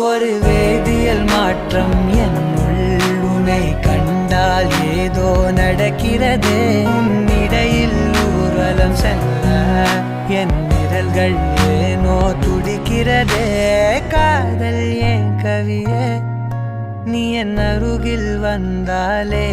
ஒரு வேதியியல் மாற்றம் என்னுள் உன்னை கண்டால் ஏதோ நடக்கிறதே இடையில் ஊர்வலம் செல்ல என் விரல்கள் ஏனோ துடிக்கிறதே காதல் ஏன் கவியே நீ என் அருகில் வந்தாலே